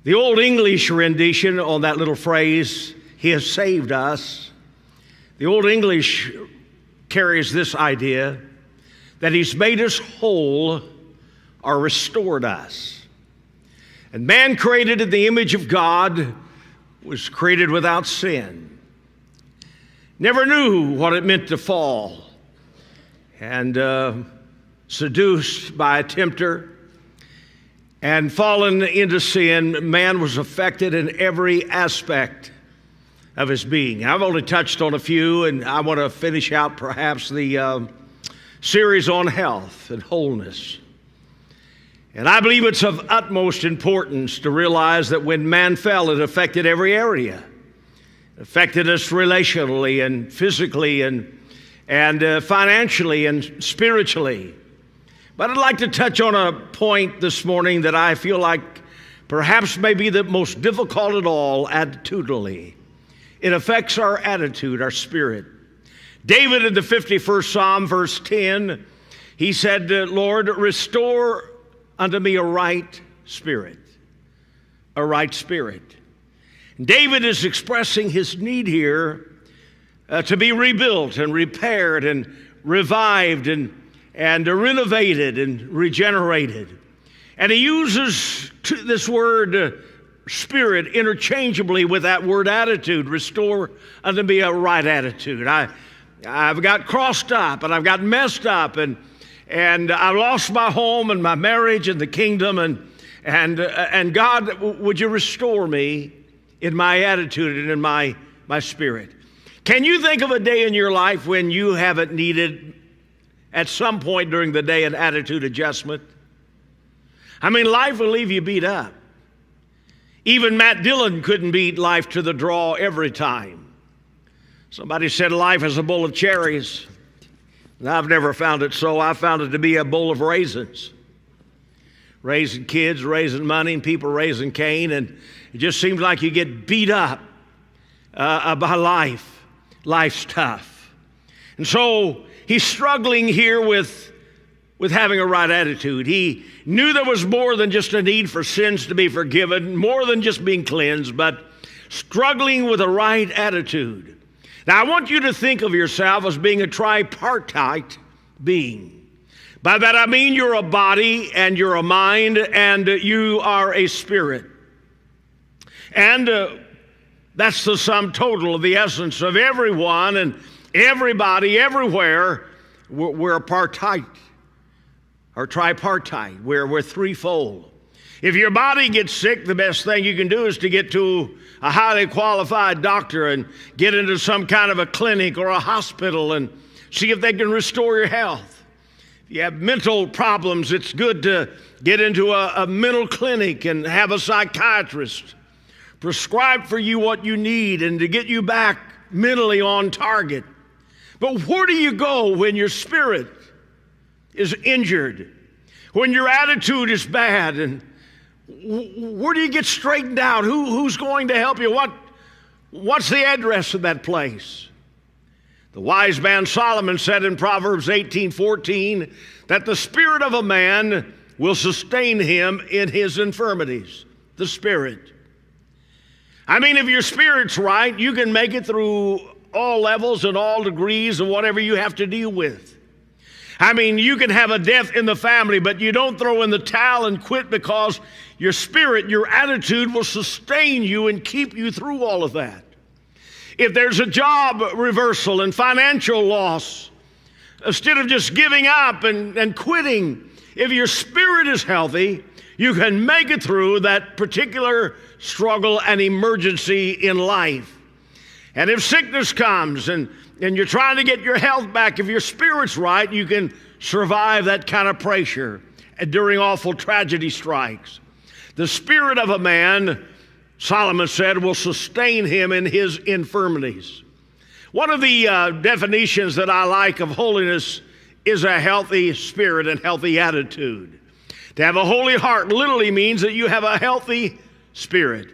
The Old English rendition on that little phrase, "He has saved us," the Old English carries this idea that He's made us whole or restored us. And man, created in the image of God, was created without sin. Never knew what it meant to fall and seduced by a tempter and fallen into sin. Man was affected in every aspect of his being. I've only touched on a few, and I want to finish out perhaps the series on health and wholeness. And I believe it's of utmost importance to realize that when man fell, it affected every area. It affected us relationally and physically and financially and spiritually. But I'd like to touch on a point this morning that I feel like perhaps may be the most difficult at all, attitudinally. It affects our attitude, our spirit. David in the 51st Psalm, verse 10, he said, "Lord, restore unto me a right spirit." A right spirit. David is expressing his need here to be rebuilt and repaired and revived and renovated and regenerated. And he uses this word spirit interchangeably with that word attitude. Restore unto me a right attitude. I've got crossed up and I've got messed up and I've lost my home and my marriage and the kingdom and God, would you restore me in my attitude and in my spirit? Can you think of a day in your life when you haven't needed at some point during the day an attitude adjustment? I mean, life will leave you beat up. Even Matt Dillon couldn't beat life to the draw every time. Somebody said life is a bowl of cherries. And I've never found it so. I found it to be a bowl of raisins. Raising kids, raising money, and people raising Cain, and it just seems like you get beat up by life. Life's tough. And so he's struggling here with having a right attitude. He knew there was more than just a need for sins to be forgiven, more than just being cleansed, but struggling with a right attitude. Now, I want you to think of yourself as being a tripartite being. By that I mean you're a body and you're a mind and you are a spirit. And that's the sum total of the essence of everyone and everybody everywhere. We're a partite or tripartite. We're threefold. If your body gets sick, the best thing you can do is to get to a highly qualified doctor and get into some kind of a clinic or a hospital and see if they can restore your health. If you have mental problems, it's good to get into a mental clinic and have a psychiatrist prescribe for you what you need and to get you back mentally on target. But where do you go when your spirit is injured, when your attitude is bad, and where do you get straightened out? Who's going to help you? What's the address of that place? The wise man Solomon said in Proverbs 18:14 that the spirit of a man will sustain him in his infirmities. The spirit. I mean, if your spirit's right, you can make it through all levels and all degrees of whatever you have to deal with. I mean, you can have a death in the family, but you don't throw in the towel and quit because your spirit, your attitude will sustain you and keep you through all of that. If there's a job reversal and financial loss, instead of just giving up and quitting, if your spirit is healthy, you can make it through that particular struggle and emergency in life. And if sickness comes and you're trying to get your health back, if your spirit's right, you can survive that kind of pressure during awful tragedy strikes. The spirit of a man, Solomon said, will sustain him in his infirmities. One of the definitions that I like of holiness is a healthy spirit and healthy attitude. To have a holy heart literally means that you have a healthy spirit.